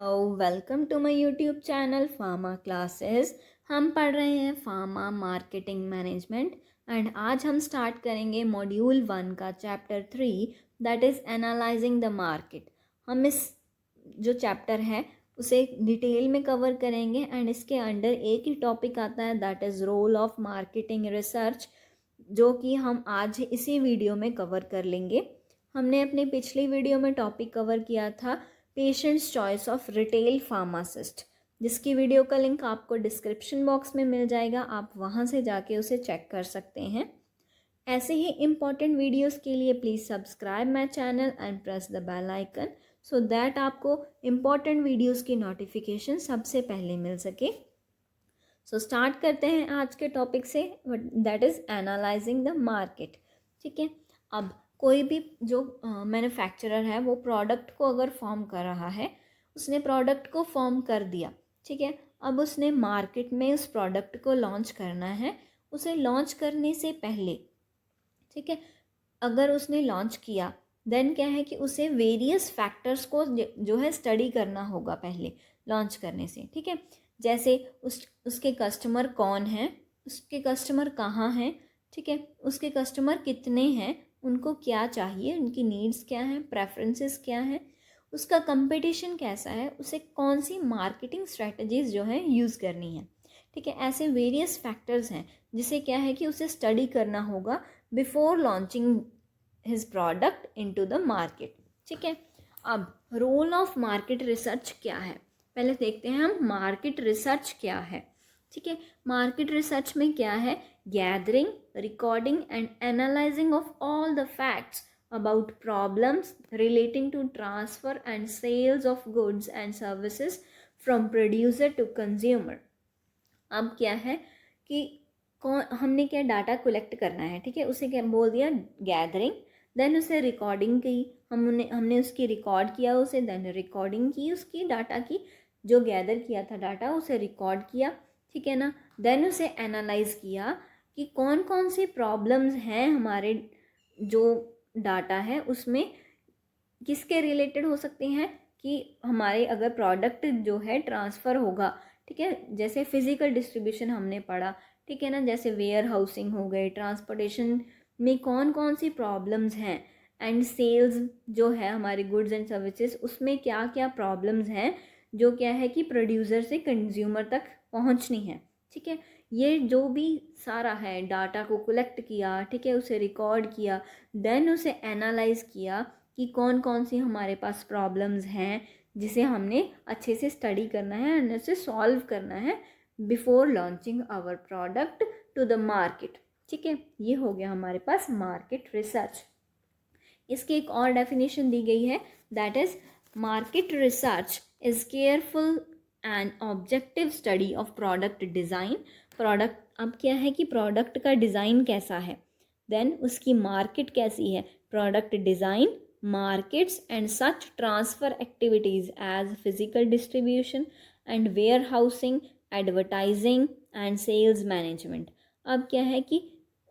Welcome to my YouTube channel pharma classes. हम पढ़ रहे हैं फार्मा मार्केटिंग मैनेजमेंट एंड आज हम स्टार्ट करेंगे मॉड्यूल 1 का chapter 3 that is analysing the market. हम इस जो चैप्टर है उसे डिटेल में कवर करेंगे एंड इसके अंडर एक ही टॉपिक आता है that is role of marketing research, जो कि हम आज इसी वीडियो में कवर कर लेंगे। हमने अपनी पिछली वीडियो में टॉपिक कवर किया था patients choice of retail pharmacist, जिसकी वीडियो का लिंक आपको डिस्क्रिप्शन बॉक्स में मिल जाएगा, आप वहां से जाके उसे चेक कर सकते हैं। ऐसे ही इम्पॉर्टेंट वीडियोस के लिए please subscribe my channel and press the bell icon so that आपको इम्पॉर्टेंट वीडियोस की नोटिफिकेशन सबसे पहले मिल सके। सो स्टार्ट करते हैं आज के टॉपिक से, that is analysing the market. ठीक है, अब कोई भी जो मैन्युफैक्चरर है वो प्रोडक्ट को अगर फॉर्म कर रहा है, उसने प्रोडक्ट को फॉर्म कर दिया, ठीक है, अब उसने मार्केट में उस प्रोडक्ट को लॉन्च करना है। उसे लॉन्च करने से पहले, ठीक है, अगर उसने लॉन्च किया देन क्या है कि उसे वेरियस फैक्टर्स को जो है स्टडी करना होगा पहले लॉन्च करने से। ठीक है, जैसे उसके कस्टमर कौन हैं, उसके कस्टमर कहाँ हैं, ठीक है, उसके कस्टमर कितने हैं, उनको क्या चाहिए, उनकी नीड्स क्या हैं, प्रेफरेंसेस क्या हैं, उसका कंपटीशन कैसा है, उसे कौन सी मार्केटिंग स्ट्रेटजीज जो है यूज़ करनी है। ठीक है, ऐसे वेरियस फैक्टर्स हैं जिसे क्या है कि उसे स्टडी करना होगा before launching his product into the market. ठीक है, अब रोल ऑफ मार्केट रिसर्च क्या है, पहले देखते हैं हम मार्केट रिसर्च क्या है। ठीक है, मार्केट रिसर्च में क्या है, gathering, recording and analysing of all the facts about problems relating to transfer and sales of goods and services from producer to consumer। अब क्या है कि कौन हमने क्या डाटा कलेक्ट करना है, ठीक है, उसे क्या बोल दिया गैदरिंग, देन उसे रिकॉर्डिंग की, हमने उसकी रिकॉर्ड किया उसे, देन रिकॉर्डिंग की उसकी डाटा की, जो गैदर किया था डाटा उसे रिकॉर्ड किया, ठीक है ना, देन उसे एनालाइज किया कि कौन कौन सी प्रॉब्लम्स हैं हमारे जो डाटा है उसमें किसके रिलेटेड हो सकते हैं, कि हमारे अगर प्रोडक्ट जो है ट्रांसफ़र होगा, ठीक है, जैसे फिज़िकल डिस्ट्रीब्यूशन हमने पढ़ा, ठीक है ना, जैसे वेयर हाउसिंग हो गए, ट्रांसपोर्टेशन में कौन कौन सी प्रॉब्लम्स हैं, एंड सेल्स जो है हमारे गुड्स एंड सर्विसेज उसमें क्या क्या प्रॉब्लम्स हैं जो क्या है कि प्रोड्यूसर से कंज्यूमर तक पहुंचनी है। ठीक है, ये जो भी सारा है डाटा को कलेक्ट किया, ठीक है, उसे रिकॉर्ड किया, देन उसे एनालाइज किया कि कौन कौन सी हमारे पास प्रॉब्लम्स हैं जिसे हमने अच्छे से स्टडी करना है एंड उसे सॉल्व करना है before launching our product to the market. ठीक है, ये हो गया हमारे पास मार्केट रिसर्च। इसकी एक और डेफिनेशन दी गई है that is market research is careful and objective study of product design. Product अब क्या है कि प्रोडक्ट का डिज़ाइन कैसा है, देन उसकी मार्केट कैसी है, product design, markets and such transfer activities as physical distribution and warehousing, advertising and sales management। अब क्या है कि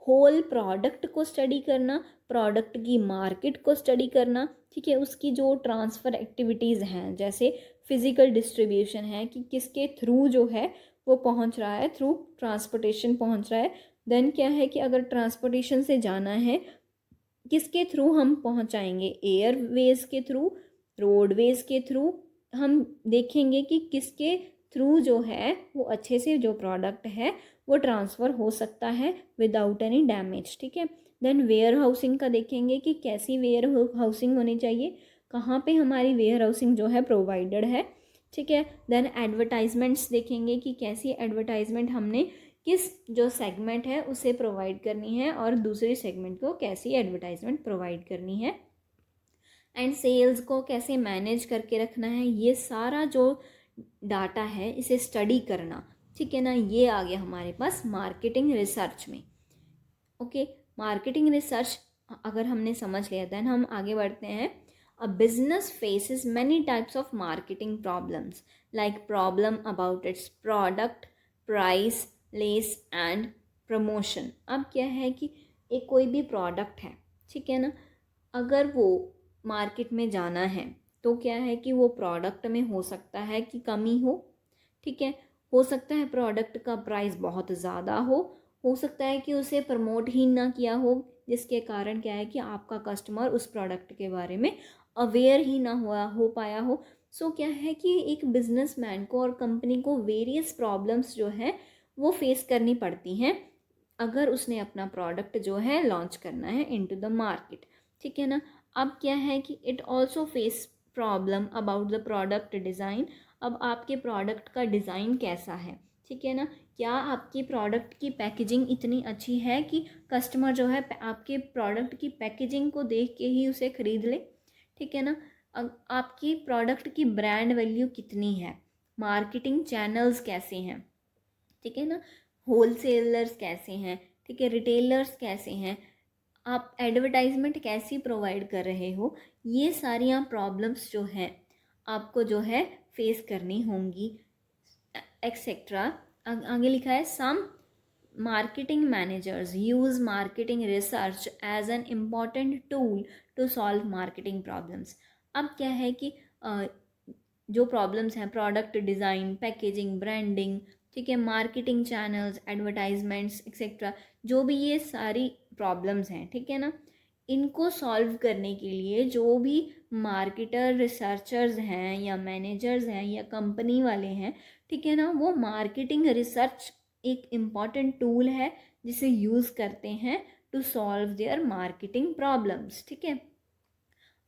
होल प्रोडक्ट को स्टडी करना, प्रोडक्ट की मार्केट को स्टडी करना, ठीक है, उसकी जो ट्रांसफ़र एक्टिविटीज़ हैं जैसे फिज़िकल डिस्ट्रीब्यूशन है कि किसके थ्रू जो है वो पहुंच रहा है, थ्रू ट्रांसपोर्टेशन पहुंच रहा है, देन क्या है कि अगर ट्रांसपोर्टेशन से जाना है किसके थ्रू हम पहुंचाएंगे, एयरवेज के थ्रू, रोडवेज के थ्रू, हम देखेंगे कि किसके थ्रू जो है वो अच्छे से जो प्रोडक्ट है वो ट्रांसफ़र हो सकता है विदाउट एनी डैमेज। ठीक है, देन वेयर हाउसिंग का देखेंगे कि कैसी वेयर हाउसिंग होनी चाहिए, कहाँ पे हमारी वेयर हाउसिंग जो है प्रोवाइडेड है। ठीक है, देन एडवर्टाइजमेंट्स देखेंगे कि कैसी एडवर्टाइजमेंट हमने किस जो सेगमेंट है उसे प्रोवाइड करनी है और दूसरे सेगमेंट को कैसी एडवर्टाइजमेंट प्रोवाइड करनी है, एंड सेल्स को कैसे मैनेज करके रखना है, ये सारा जो डाटा है इसे स्टडी करना। ठीक है ना, ये आ गया हमारे पास मार्केटिंग रिसर्च में। ओके, मार्केटिंग रिसर्च अगर हमने समझ लिया देन हम आगे बढ़ते हैं। A business faces many types of marketing problems like problem about it's product, price, less and promotion. अब क्या है कि एक कोई भी प्रोडक्ट है, ठीक है ना, अगर वो मार्केट में जाना है तो क्या है कि वो प्रोडक्ट में हो सकता है कि कमी हो, ठीक है, हो सकता है प्रोडक्ट का प्राइस बहुत ज़्यादा हो सकता है कि उसे प्रमोट ही ना किया हो, जिसके कारण क्या है कि आपका कस्टमर उस प्रोडक्ट के बारे में अवेयर ही ना हुआ हो पाया हो। सो क्या है कि एक बिजनेसमैन को और कंपनी को वेरियस प्रॉब्लम्स जो है वो फेस करनी पड़ती हैं अगर उसने अपना प्रोडक्ट जो है लॉन्च करना है इनटू द मार्केट, ठीक है ना। अब क्या है कि it also face problem about the product design. अब आपके प्रोडक्ट का डिज़ाइन कैसा है, ठीक है ना, क्या आपकी प्रोडक्ट की पैकेजिंग इतनी अच्छी है कि कस्टमर जो है आपके प्रोडक्ट की पैकेजिंग को देख के ही उसे ख़रीद ले, ठीक है ना। आपकी प्रोडक्ट की ब्रांड वैल्यू कितनी है, मार्केटिंग चैनल्स कैसे हैं, ठीक है ना, होलसेलर्स कैसे हैं, ठीक है, रिटेलर्स कैसे हैं, आप एडवर्टाइजमेंट कैसी प्रोवाइड कर रहे हो, ये सारियाँ प्रॉब्लम्स जो हैं आपको जो है फेस करनी होंगी एक्सेट्रा। आगे लिखा है some marketing managers use marketing research as an important tool to solve marketing problems. अब क्या है कि जो प्रॉब्लम्स हैं प्रोडक्ट डिज़ाइन, पैकेजिंग, ब्रांडिंग, ठीक है, मार्केटिंग चैनल्स, एडवर्टाइजमेंट्स एक्सेट्रा, जो भी ये सारी प्रॉब्लम्स हैं, ठीक है ना, इनको सॉल्व करने के लिए जो भी मार्केटर, रिसर्चर्स हैं या मैनेजर्स हैं या कंपनी वाले हैं, ठीक है ना, वो मार्केटिंग रिसर्च एक इम्पॉर्टेंट टूल है जिसे यूज़ करते हैं to solve their marketing problems, ठीक है।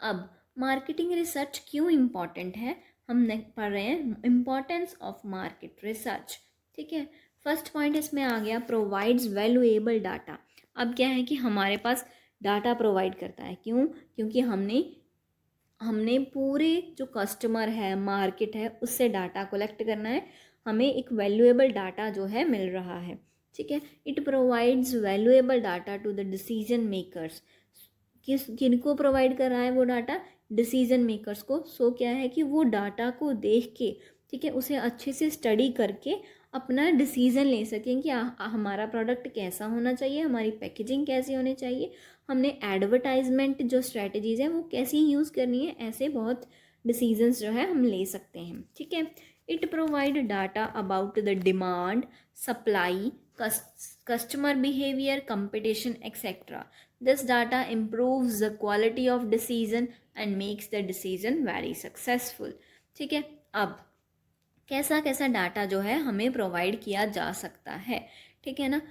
अब मार्केटिंग रिसर्च क्यों इम्पॉर्टेंट है, हम पढ़ रहे हैं इम्पॉर्टेंस ऑफ मार्केट रिसर्च, ठीक है। फर्स्ट पॉइंट इसमें आ गया प्रोवाइड्स वैल्यूएबल डाटा। अब क्या है कि हमारे पास डाटा प्रोवाइड करता है, क्यों, क्योंकि हमने पूरे जो कस्टमर है, मार्केट है, उससे डाटा कलेक्ट करना है, हमें एक वैल्यूएबल डाटा जो है मिल रहा है, ठीक है। It provides valuable data to the decision makers. किनको प्रोवाइड कर रहा है वो डाटा, डिसीजन मेकर्स को। सो क्या है कि वो डाटा को देख के, ठीक है, उसे अच्छे से स्टडी करके अपना डिसीजन ले सकें कि हमारा प्रोडक्ट कैसा होना चाहिए, हमारी पैकेजिंग कैसी होनी चाहिए, हमने एडवर्टाइजमेंट जो स्ट्रेटजीज़ हैं वो कैसी यूज़ करनी है, ऐसे बहुत डिसीजंस जो है हम ले सकते हैं, ठीक है। It provide data about the demand, supply, customer behaviour, competition etcetera. This data improves the quality of decision and makes the decision very successful, ठीक है। अब कैसा कैसा डाटा जो है हमें प्रोवाइड किया जा सकता है, ठीक है ना,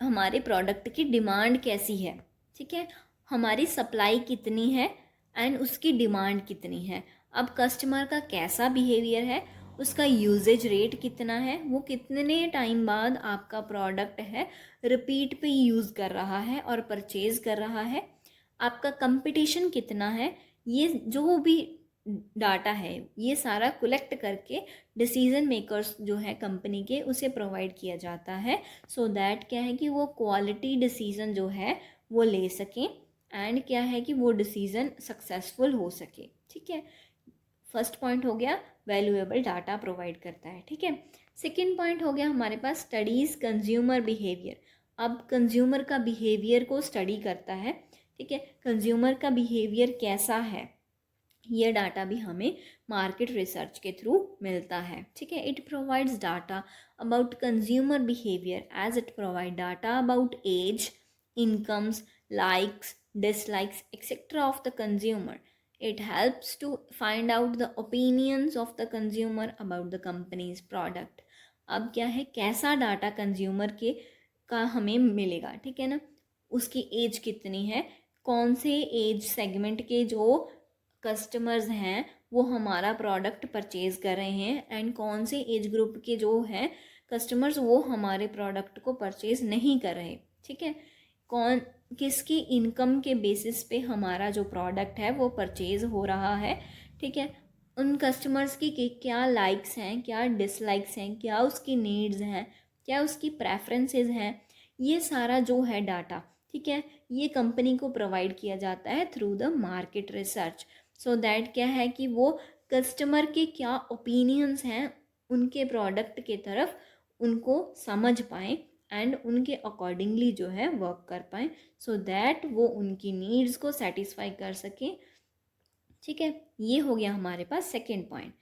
हमारे प्रोडक्ट की डिमांड कैसी है, ठीक है, हमारी सप्लाई कितनी है एंड उसकी डिमांड कितनी है, अब कस्टमर का कैसा बिहेवियर है, उसका यूजेज रेट कितना है, वो कितने टाइम बाद आपका प्रोडक्ट है रिपीट पे यूज़ कर रहा है और परचेज़ कर रहा है, आपका कंपटीशन कितना है, ये जो भी डाटा है ये सारा कलेक्ट करके डिसीजन मेकर्स जो है कंपनी के उसे प्रोवाइड किया जाता है, सो दैट क्या है कि वो क्वालिटी डिसीजन जो है वो ले सकें एंड क्या है कि वो डिसीजन सक्सेसफुल हो सके, ठीक है। फर्स्ट पॉइंट हो गया वैल्यूएबल डाटा प्रोवाइड करता है, ठीक है। सेकेंड पॉइंट हो गया हमारे पास स्टडीज़ कंज्यूमर बिहेवियर। अब कंज्यूमर का बिहेवियर को स्टडी करता है, ठीक है, कंज्यूमर का बिहेवियर कैसा है, ये डाटा भी हमें मार्केट रिसर्च के थ्रू मिलता है, ठीक है। It provides data about consumer behaviour as it provide data about age, incomes, likes, dislikes etc of the consumer. It helps to find out the opinions of the consumer about the company's product. अब क्या है, कैसा data consumer के का हमें मिलेगा, ठीक है ना, उसकी एज कितनी है, कौन से एज सेगमेंट के जो कस्टमर्स हैं वो हमारा प्रोडक्ट परचेज़ कर रहे हैं एंड कौन से एज ग्रुप के जो हैं कस्टमर्स वो हमारे प्रोडक्ट को परचेज़ नहीं कर रहे, ठीक है, कौन किसकी इनकम के बेसिस पे हमारा जो प्रोडक्ट है वो परचेज़ हो रहा है, ठीक है, उन कस्टमर्स की क्या लाइक्स हैं, क्या डिसलाइक्स हैं, क्या उसकी नीड्स हैं, क्या उसकी प्रेफरेंसेस हैं, ये सारा जो है डाटा, ठीक है, ये कंपनी को प्रोवाइड किया जाता है through the market research, so that क्या है कि वो कस्टमर के क्या ओपिनियंस हैं उनके प्रोडक्ट के तरफ उनको समझ पाएँ एंड उनके अकॉर्डिंगली जो है वर्क कर पाएँ, सो दैट वो उनकी नीड्स को सेटिस्फाई कर सकें, ठीक है, ये हो गया हमारे पास सेकेंड पॉइंट।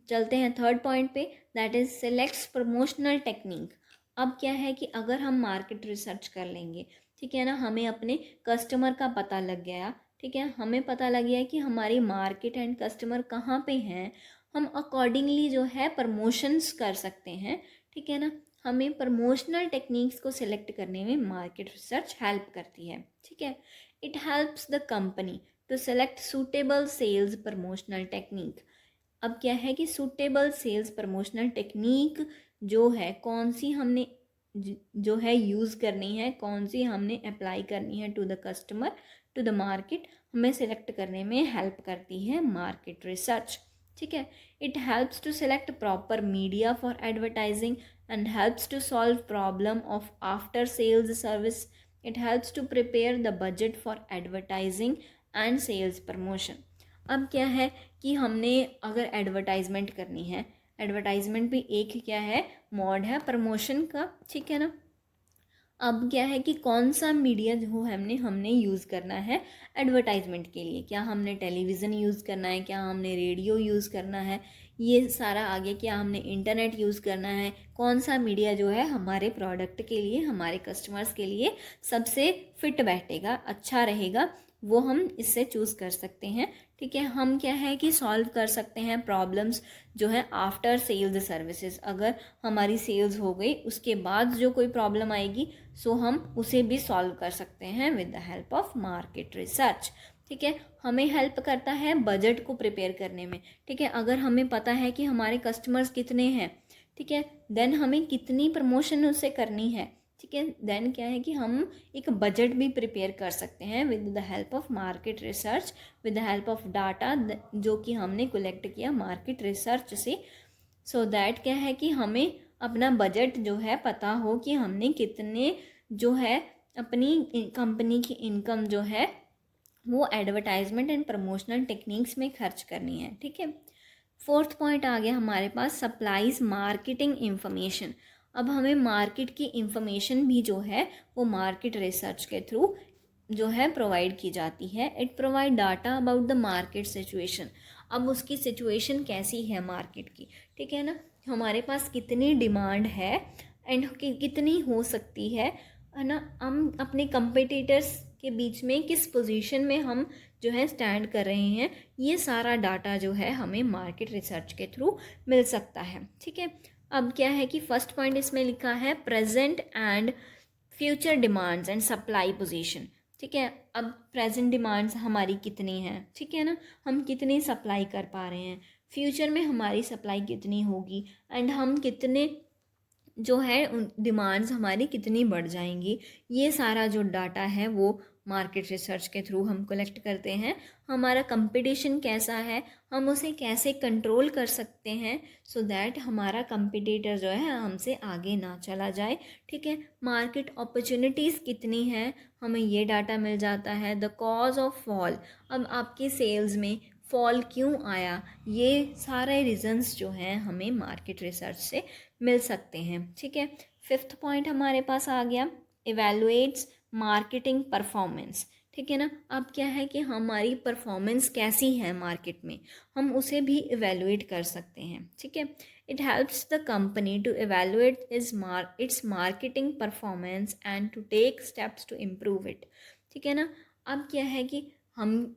चलते हैं थर्ड पॉइंट पे, that is selects promotional technique. अब क्या है कि अगर हम मार्केट रिसर्च कर लेंगे, ठीक है ना, हमें अपने कस्टमर का पता लग गया, ठीक है, हमें पता लग गया कि हमारी मार्केट एंड कस्टमर कहाँ पे हैं, हम अकॉर्डिंगली जो है प्रमोशंस कर सकते हैं, ठीक है ना। हमें प्रमोशनल टेक्निक्स को सिलेक्ट करने में मार्केट रिसर्च हेल्प करती है, ठीक है। It helps the company to select suitable sales promotional technique. अब क्या है कि सूटेबल सेल्स प्रमोशनल टेक्निक जो है कौन सी हमने जो है यूज़ करनी है, कौन सी हमने अप्लाई करनी है to the customer, to the market, हमें सेलेक्ट करने में हेल्प करती है मार्केट रिसर्च, ठीक है। It helps to select proper media for advertising and helps to solve problem of after sales service. It helps to prepare the budget for advertising and sales promotion. अब क्या है कि हमने अगर एडवर्टाइजमेंट करनी है, एडवर्टाइजमेंट भी एक क्या है, मोड है प्रमोशन का, ठीक है ना। अब क्या है कि कौन सा मीडिया जो हमने यूज़ करना है एडवर्टाइजमेंट के लिए, क्या हमने टेलीविज़न यूज़ करना है, क्या हमने रेडियो यूज़ करना है, ये सारा आगे, क्या हमने इंटरनेट यूज़ करना है, कौन सा मीडिया जो है हमारे प्रोडक्ट के लिए, हमारे कस्टमर्स के लिए सबसे फिट बैठेगा, अच्छा रहेगा, वो हम इससे चूज़ कर सकते हैं, ठीक है। हम क्या है कि सॉल्व कर सकते हैं प्रॉब्लम्स जो है आफ्टर सेल्स सर्विसेज। अगर हमारी सेल्स हो गई उसके बाद जो कोई प्रॉब्लम आएगी, सो हम उसे भी सॉल्व कर सकते हैं with the help of market research, ठीक है। हमें हेल्प करता है बजट को प्रिपेयर करने में, ठीक है। अगर हमें पता है कि हमारे कस्टमर्स कितने हैं, ठीक है, देन हमें कितनी प्रमोशन उससे करनी है, ठीक है, देन क्या है कि हम एक बजट भी प्रिपेयर कर सकते हैं with the help of market research, with the help of data जो कि हमने कलेक्ट किया मार्केट रिसर्च से। सो दैट क्या है कि हमें अपना बजट जो है पता हो कि हमने कितने जो है अपनी कंपनी की इनकम जो है वो एडवर्टाइजमेंट एंड प्रमोशनल टेक्निक्स में खर्च करनी है, ठीक है। फोर्थ पॉइंट आ गया हमारे पास, सप्लाईज मार्केटिंग इंफॉर्मेशन। अब हमें मार्केट की इंफॉर्मेशन भी जो है वो मार्केट रिसर्च के थ्रू जो है प्रोवाइड की जाती है। It provide data about the market situation. अब उसकी सिचुएशन कैसी है मार्केट की, ठीक है ना, हमारे पास कितनी डिमांड है एंड कितनी हो सकती है ना, हम अपने कंपिटिटर्स के बीच में किस पोजीशन में हम जो है स्टैंड कर रहे हैं, ये सारा डाटा जो है हमें मार्केट रिसर्च के थ्रू मिल सकता है, ठीक है। अब क्या है कि फर्स्ट पॉइंट इसमें लिखा है present and future demands and supply position, ठीक है। अब प्रेजेंट डिमांड्स हमारी कितनी हैं, ठीक है ना, हम कितनी सप्लाई कर पा रहे हैं, फ्यूचर में हमारी सप्लाई कितनी होगी एंड हम कितने जो है उन डिमांड्स हमारी कितनी बढ़ जाएंगी, ये सारा जो डाटा है वो मार्केट रिसर्च के थ्रू हम कलेक्ट करते हैं। हमारा कंपटीशन कैसा है, हम उसे कैसे कंट्रोल कर सकते हैं, सो दैट हमारा कंपटीटर जो है हमसे आगे ना चला जाए, ठीक है। मार्केट अपॉर्चुनिटीज़ कितनी हैं, हमें ये डाटा मिल जाता है। द कॉज ऑफ फॉल, अब आपकी सेल्स में फॉल क्यों आया, ये सारे रीजंस जो हैं हमें मार्केट रिसर्च से मिल सकते हैं, ठीक है। फिफ्थ पॉइंट हमारे पास आ गया, इवैल्यूएट्स मार्केटिंग परफॉर्मेंस, ठीक है ना। अब क्या है कि हमारी परफॉर्मेंस कैसी है मार्केट में, हम उसे भी इवैल्यूएट कर सकते हैं, ठीक है। It helps the company to evaluate its marketing performance and to take steps to improve it, ठीक है ना। अब क्या है कि हम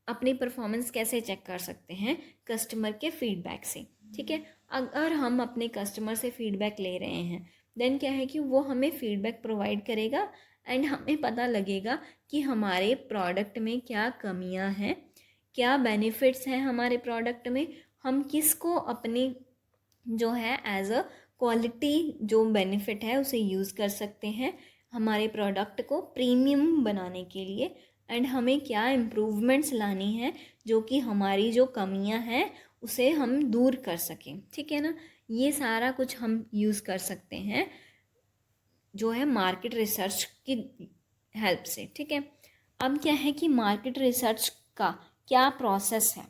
अपनी परफॉर्मेंस कैसे चेक कर सकते हैं, कस्टमर के फीडबैक से, ठीक है। अगर हम अपने कस्टमर से फीडबैक ले रहे हैं, देन क्या है कि वो हमें फीडबैक प्रोवाइड करेगा एंड हमें पता लगेगा कि हमारे प्रोडक्ट में क्या कमियां हैं, क्या बेनिफिट्स हैं हमारे प्रोडक्ट में, हम किसको अपनी जो है एज अ क्वालिटी जो बेनिफिट है उसे यूज़ कर सकते हैं हमारे प्रोडक्ट को प्रीमियम बनाने के लिए, एंड हमें क्या इम्प्रूवमेंट्स लानी है जो कि हमारी जो कमियां हैं उसे हम दूर कर सकें, ठीक है ना। ये सारा कुछ हम यूज़ कर सकते हैं जो है मार्केट रिसर्च की हेल्प से, ठीक है। अब क्या है कि मार्केट रिसर्च का क्या प्रोसेस है,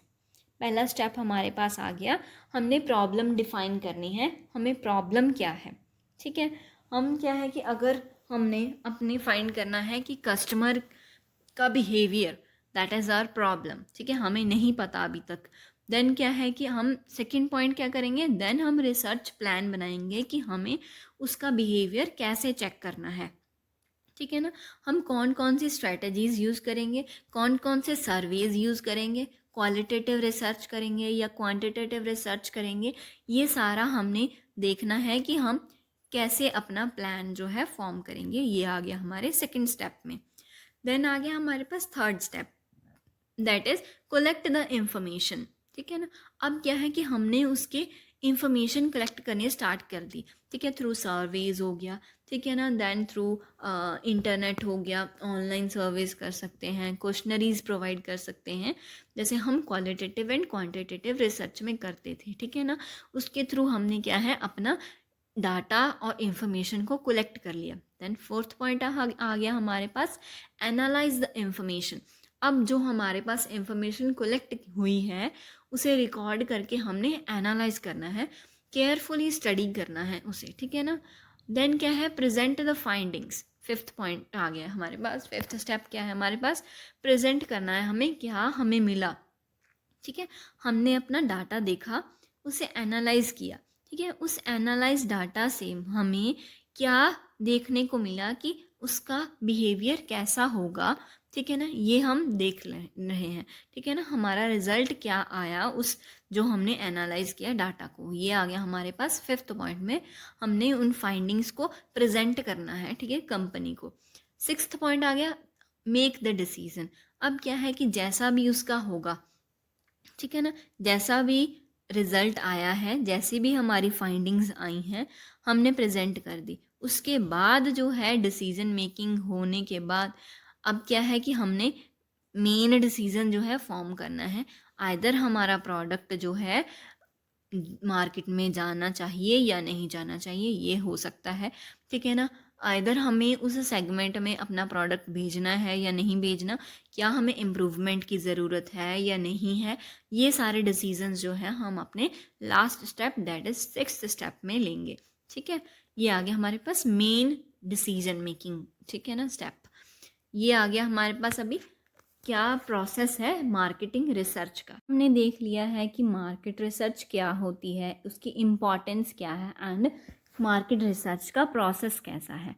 पहला स्टेप हमारे पास आ गया, हमने प्रॉब्लम डिफाइन करनी है, हमें प्रॉब्लम क्या है, ठीक है। हम क्या है कि अगर हमने अपने फाइंड करना है कि कस्टमर का behaviour that is our problem, ठीक है, हमें नहीं पता अभी तक। देन क्या है कि हम सेकंड पॉइंट क्या करेंगे, देन हम रिसर्च प्लान बनाएंगे कि हमें उसका बिहेवियर कैसे चेक करना है, ठीक है ना। हम कौन कौन सी स्ट्रेटजीज यूज़ करेंगे, कौन कौन से सर्वेज यूज़ करेंगे, क्वालिटेटिव रिसर्च करेंगे या क्वांटिटेटिव रिसर्च करेंगे, ये सारा हमने देखना है कि हम कैसे अपना प्लान जो है फॉर्म करेंगे। ये आ गया हमारे सेकंड स्टेप में। देन आ गया हमारे पास third step, that is collect the information, ठीक है ना। अब क्या है कि हमने उसके इंफॉर्मेशन कलेक्ट करने स्टार्ट कर दी, ठीक है, थ्रू सर्वेज हो गया, ठीक है ना, देन थ्रू इंटरनेट हो गया, ऑनलाइन सर्वेज कर सकते हैं, क्वेश्चनरीज प्रोवाइड कर सकते हैं, जैसे हम क्वालिटेटिव एंड क्वांटिटेटिव रिसर्च में करते थे, ठीक है ना। उसके थ्रू हमने क्या है अपना डाटा और इंफॉर्मेशन को कलेक्ट कर लिया। देन फोर्थ पॉइंट आ गया हमारे पास, एनालाइज द इंफॉर्मेशन। अब जो हमारे पास इंफॉर्मेशन कलेक्ट हुई है उसे रिकॉर्ड करके हमने एनालाइज करना है, केयरफुली स्टडी करना है उसे, ठीक है ना। देन क्या है, present the findings. Fifth point आ गया हमारे पास, फिफ्थ स्टेप क्या है हमारे पास, प्रेजेंट करना है हमें क्या हमें मिला, ठीक है। हमने अपना डाटा देखा, उसे एनालाइज किया, ठीक है, उस एनालाइज डाटा से हमें क्या देखने को मिला कि उसका बिहेवियर कैसा होगा, ठीक है ना, ये हम देख रहे हैं, ठीक है ना। हमारा रिजल्ट क्या आया उस जो हमने एनालाइज किया डाटा को, ये आ गया हमारे पास फिफ्थ पॉइंट में। हमने उन फाइंडिंग्स को प्रेजेंट करना है, ठीक है, कंपनी को। सिक्स्थ पॉइंट आ गया, मेक द डिसीजन। अब क्या है कि जैसा भी उसका होगा, ठीक है ना, जैसा भी रिजल्ट आया है, जैसी भी हमारी फाइंडिंग्स आई हैं, हमने प्रेजेंट कर दी। उसके बाद जो है डिसीजन मेकिंग होने के बाद अब क्या है कि हमने मेन डिसीजन जो है फॉर्म करना है। आइदर हमारा प्रोडक्ट जो है मार्केट में जाना चाहिए या नहीं जाना चाहिए, ये हो सकता है, ठीक है ना। आइदर हमें उस सेगमेंट में अपना प्रोडक्ट भेजना है या नहीं भेजना, क्या हमें इम्प्रूवमेंट की ज़रूरत है या नहीं है, ये सारे डिसीजंस जो है हम अपने last step that is sixth step में लेंगे, ठीक है। ये आ गया हमारे पास मेन डिसीजन मेकिंग, ठीक है ना, स्टेप। ये आ गया हमारे पास अभी क्या प्रोसेस है मार्केटिंग रिसर्च का। हमने देख लिया है कि मार्केट रिसर्च क्या होती है, उसकी इम्पॉर्टेंस क्या है एंड मार्केट रिसर्च का प्रोसेस कैसा है।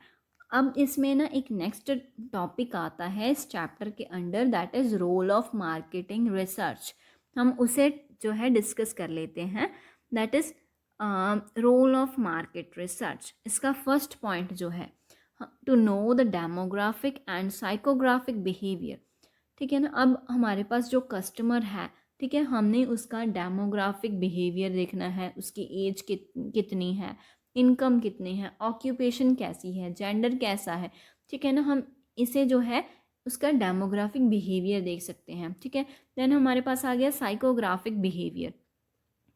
अब इसमें ना एक नेक्स्ट टॉपिक आता है इस चैप्टर के under, that is role of marketing research. हम उसे जो है डिस्कस कर लेते हैं, that is role of market research. इसका फर्स्ट पॉइंट जो है, to know the demographic and psychographic behaviour, ठीक है ना। अब हमारे पास जो कस्टमर है, ठीक है, हमने उसका डेमोग्राफिक बिहेवियर देखना है, उसकी एज कितनी है, इनकम कितनी है, ऑक्यूपेशन कैसी है, जेंडर कैसा है, ठीक है ना। हम इसे जो है उसका डेमोग्राफिक बिहेवियर देख सकते हैं, ठीक है। देन हमारे पास आ गया साइकोग्राफिक बिहेवियर,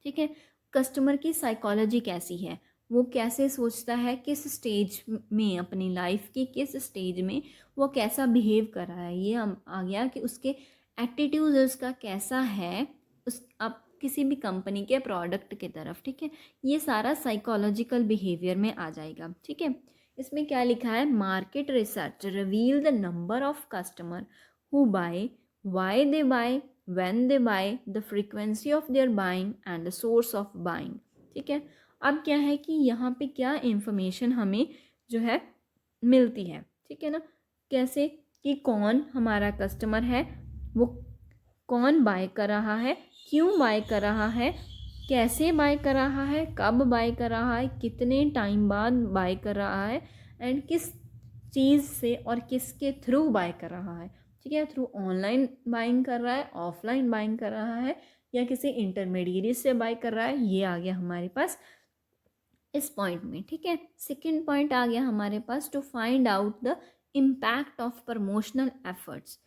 ठीक है, कस्टमर की साइकोलॉजी कैसी है, वो कैसे सोचता है, किस स्टेज में अपनी लाइफ की किस स्टेज में वो कैसा बिहेव कर रहा है। ये हम आ गया कि उसके एटीट्यूड उसका कैसा है उस अब किसी भी कंपनी के प्रोडक्ट की तरफ, ठीक है। ये सारा साइकोलॉजिकल बिहेवियर में आ जाएगा, ठीक है। इसमें क्या लिखा है, market research reveal the number of customer who buy, why they buy, when they buy, the frequency of their buying and the source of buying, ठीक है। अब क्या है कि यहाँ पे क्या इंफॉर्मेशन हमें जो है मिलती है, ठीक है ना, कैसे कि कौन हमारा कस्टमर है, वो कौन बाय कर रहा है, क्यों बाय कर रहा है, कैसे बाय कर रहा है, कब बाय कर रहा है, कितने टाइम बाद बाय कर रहा है, एंड किस चीज़ से और किसके थ्रू बाय कर रहा है, ठीक है। थ्रू ऑनलाइन बाइंग कर रहा है, ऑफलाइन बाइंग कर रहा है, या किसी इंटरमीडिएट से बाय कर रहा है, ये आ गया हमारे पास इस पॉइंट में, ठीक है। सेकंड पॉइंट आ गया हमारे पास, to find out the impact of promotional efforts,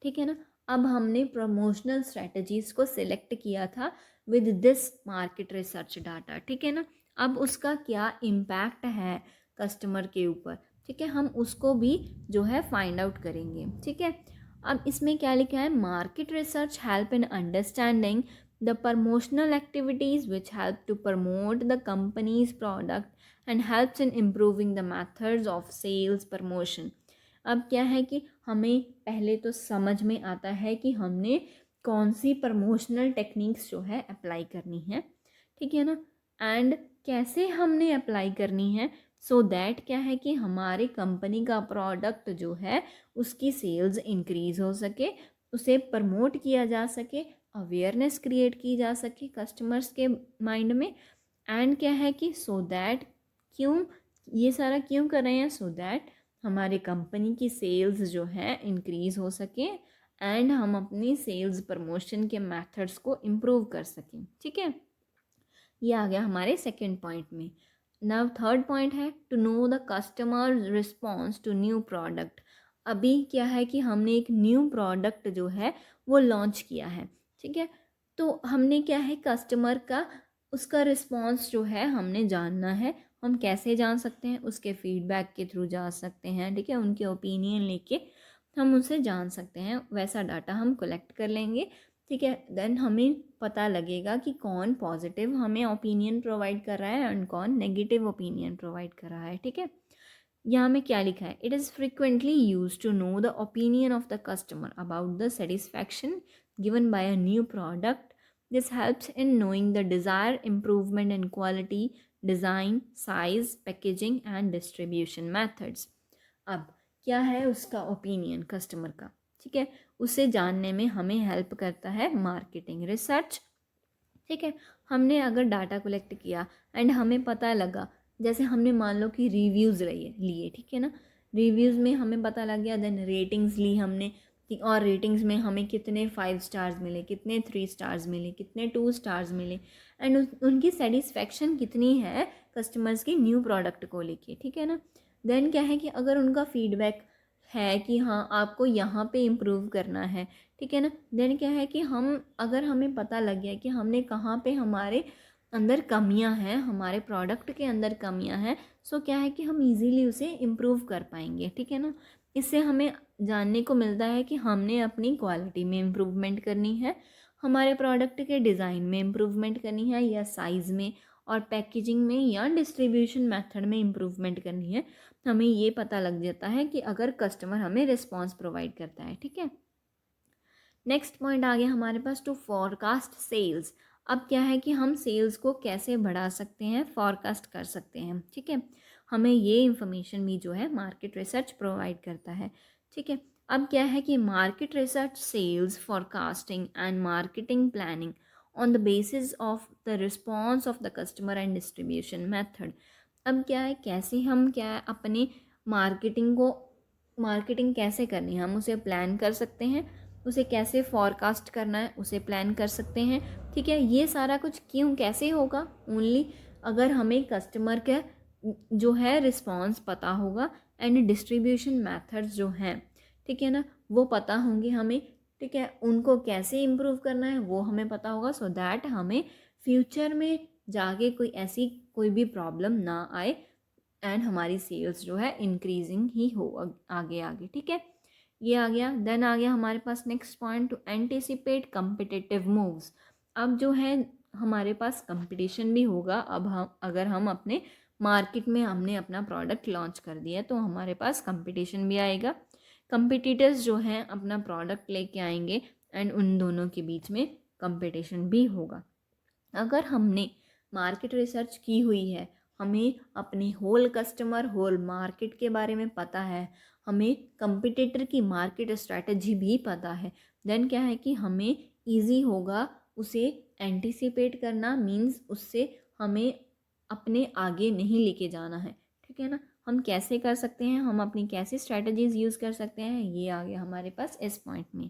ठीक है ना। अब हमने प्रमोशनल स्ट्रेटजीज को सिलेक्ट किया था with this market research data, ठीक है ना। अब उसका क्या इम्पैक्ट है कस्टमर के ऊपर, ठीक है, हम उसको भी जो है फाइंड आउट करेंगे, ठीक है। अब इसमें क्या लिखा है, market research help in understanding the promotional activities which help to promote the company's product and helps in improving the methods of sales promotion. अब क्या है कि हमें पहले तो समझ में आता है कि हमने कौन सी प्रमोशनल टेक्निक्स जो है अप्लाई करनी है, ठीक है ना, एंड कैसे हमने अप्लाई करनी है, सो दैट क्या है कि हमारे कंपनी का प्रोडक्ट जो है उसकी सेल्स इंक्रीज हो सके, उसे प्रमोट किया जा सके, अवेयरनेस क्रिएट की जा सके कस्टमर्स के माइंड में। एंड क्या है कि सो दैट, क्यों ये सारा क्यों कर रहे हैं, सो दैट हमारे कंपनी की सेल्स जो है इंक्रीज हो सके एंड हम अपनी सेल्स प्रमोशन के मेथड्स को इम्प्रूव कर सकें, ठीक है। ये आ गया हमारे सेकेंड पॉइंट में। नाउ थर्ड पॉइंट है to know the customer response to new product. अभी क्या है कि हमने एक न्यू प्रोडक्ट जो है वो लॉन्च किया है, ठीक है। तो हमने क्या है कस्टमर का उसका रिस्पॉन्स जो है हमने जानना है। हम कैसे जान सकते हैं, उसके फीडबैक के थ्रू जा सकते हैं, ठीक है, उनके ओपिनियन लेके हम उनसे जान सकते हैं, वैसा डाटा हम कलेक्ट कर लेंगे, ठीक है। देन हमें पता लगेगा कि कौन पॉजिटिव हमें ओपिनियन प्रोवाइड कर रहा है एंड कौन नेगेटिव ओपिनियन प्रोवाइड कर रहा है, ठीक है। यहाँ में क्या लिखा है, it is frequently use to know the opinion of the customer about the satisfaction given by a new product. This helps in knowing the desire improvement in quality, design, size, packaging and distribution methods. अब क्या है उसका opinion customer का, ठीक है, उसे जानने में हमें हेल्प करता है मार्केटिंग रिसर्च, ठीक है। हमने अगर डाटा कलेक्ट किया एंड हमें पता लगा, जैसे हमने मान लो कि रिव्यूज़ लिए, ठीक है ना, रिव्यूज़ में हमें पता लग गया, देन रेटिंग्स ली हमने, और रेटिंग्स में हमें कितने 5 स्टार्स मिले, कितने 3 स्टार्स मिले, कितने 2 स्टार्स मिले, एंड उनकी सेटिस्फेक्शन कितनी है कस्टमर्स की न्यू प्रोडक्ट को लेके, ठीक है ना। देन क्या है कि अगर उनका फीडबैक है कि हाँ आपको यहाँ पे इम्प्रूव करना है, ठीक है ना, देन क्या है कि हम अगर हमें पता लग गया कि हमने कहाँ पे हमारे अंदर कमियां हैं, हमारे प्रोडक्ट के अंदर कमियां हैं, सो क्या है कि हम इजीली उसे इम्प्रूव कर पाएंगे, ठीक है ना। इससे हमें जानने को मिलता है कि हमने अपनी क्वालिटी में इम्प्रूवमेंट करनी है, हमारे प्रोडक्ट के डिज़ाइन में इम्प्रूवमेंट करनी है, या साइज़ में और पैकेजिंग में या डिस्ट्रीब्यूशन मेथड में इम्प्रूवमेंट करनी है। हमें ये पता लग जाता है कि अगर कस्टमर हमें रिस्पॉन्स प्रोवाइड करता है, ठीक है। नेक्स्ट पॉइंट आ गया हमारे पास टू फॉरकास्ट सेल्स। अब क्या है कि हम सेल्स को कैसे बढ़ा सकते हैं, फॉरकास्ट कर सकते हैं, ठीक है। हमें ये इंफॉर्मेशन भी जो है मार्केट रिसर्च प्रोवाइड करता है, ठीक है। अब क्या है कि market research sales forecasting and marketing planning on the basis of the response of the customer and distribution method. अब क्या है, कैसे हम क्या है अपने मार्केटिंग कैसे करनी है, हम उसे प्लान कर सकते हैं, उसे कैसे फॉरकास्ट करना है उसे प्लान कर सकते हैं, ठीक है। ये सारा कुछ क्यों कैसे होगा, ओनली अगर हमें कस्टमर का जो है रिस्पॉन्स पता होगा एंड डिस्ट्रीब्यूशन मेथड्स जो हैं, ठीक है ना, वो पता होंगे हमें, ठीक है। उनको कैसे इम्प्रूव करना है वो हमें पता होगा, सो दैट हमें फ्यूचर में जाके कोई ऐसी कोई भी प्रॉब्लम ना आए एंड हमारी सेल्स जो है इंक्रीजिंग ही हो आगे आगे, ठीक है। ये आ गया। देन आ गया हमारे पास next point to anticipate competitive moves. अब जो है हमारे पास कंपटीशन भी होगा, अब हम अगर हम अपने मार्केट में हमने अपना प्रोडक्ट लॉन्च कर दिया तो हमारे पास कंपटीशन भी आएगा, कंपिटिटर्स जो हैं अपना प्रोडक्ट लेके आएंगे एंड उन दोनों के बीच में कंपटीशन भी होगा। अगर हमने मार्केट रिसर्च की हुई है, हमें अपने होल कस्टमर होल मार्केट के बारे में पता है, हमें कंपटीटर की मार्केट स्ट्रैटेजी भी पता है, देन क्या है कि हमें इजी होगा उसे एंटिसिपेट करना, मींस उससे हमें अपने आगे नहीं लेके जाना है, ठीक है ना। हम कैसे कर सकते हैं, हम अपनी कैसी स्ट्रैटेजीज यूज़ कर सकते हैं, ये आ गया हमारे पास इस पॉइंट में।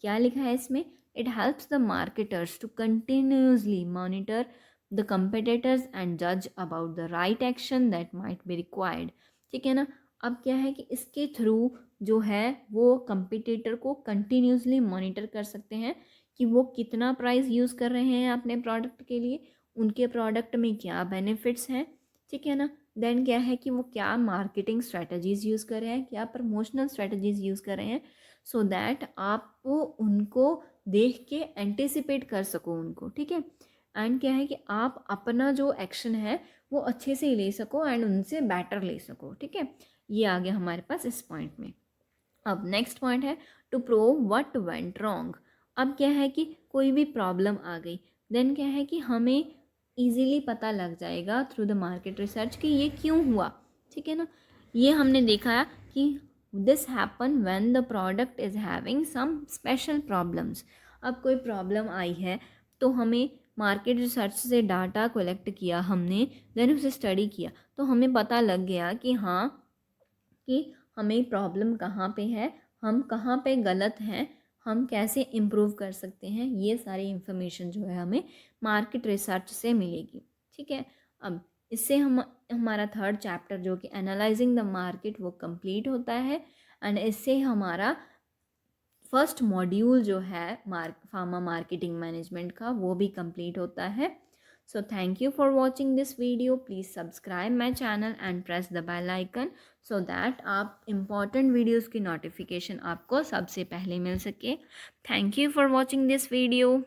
क्या लिखा है इसमें, it helps the marketers to continuously monitor the competitors and जज about the right action that might be required, ठीक है ना। अब क्या है कि इसके थ्रू जो है वो कंपिटिटर को कंटिन्यूसली मॉनिटर कर सकते हैं कि वो कितना प्राइस यूज़ कर रहे हैं अपने प्रोडक्ट के लिए, उनके प्रोडक्ट में क्या बेनिफिट्स हैं, ठीक है ना। देन क्या है कि वो क्या मार्केटिंग स्ट्रेटजीज़ यूज़ कर रहे हैं, क्या प्रमोशनल स्ट्रेटजीज़ यूज़ कर रहे हैं, सो दैट आप उनको देख के एंटिसिपेट कर सको उनको, ठीक है। एंड क्या है कि आप अपना जो एक्शन है वो अच्छे से ले सको एंड उनसे बेटर ले सको, ठीक है। ये आ गया हमारे पास इस पॉइंट में। अब नेक्स्ट पॉइंट है to prove what went wrong. अब क्या है कि कोई भी प्रॉब्लम आ गई, देन क्या है कि हमें इजीली पता लग जाएगा थ्रू द मार्केट रिसर्च कि ये क्यों हुआ, ठीक है ना। ये हमने देखा कि this happen when the product is having some special problems. अब कोई प्रॉब्लम आई है तो हमें मार्केट रिसर्च से डाटा कलेक्ट किया हमने, देन उसे स्टडी किया, तो हमें पता लग गया कि हाँ कि हमें प्रॉब्लम कहाँ पे है, हम कहाँ पे गलत हैं, हम कैसे इम्प्रूव कर सकते हैं। ये सारी इन्फॉर्मेशन जो है हमें मार्केट रिसर्च से मिलेगी, ठीक है। अब इससे हमारा थर्ड चैप्टर जो कि एनालाइजिंग द मार्केट वो कंप्लीट होता है एंड इससे हमारा फर्स्ट मॉड्यूल जो है फार्मा मार्केटिंग मैनेजमेंट का वो भी कंप्लीट होता है। So thank you for watching this video. Please subscribe my channel and press the bell icon so that आप इम्पॉर्टेंट वीडियोज़ की नोटिफिकेशन आपको सबसे पहले मिल सके। Thank you for watching this video.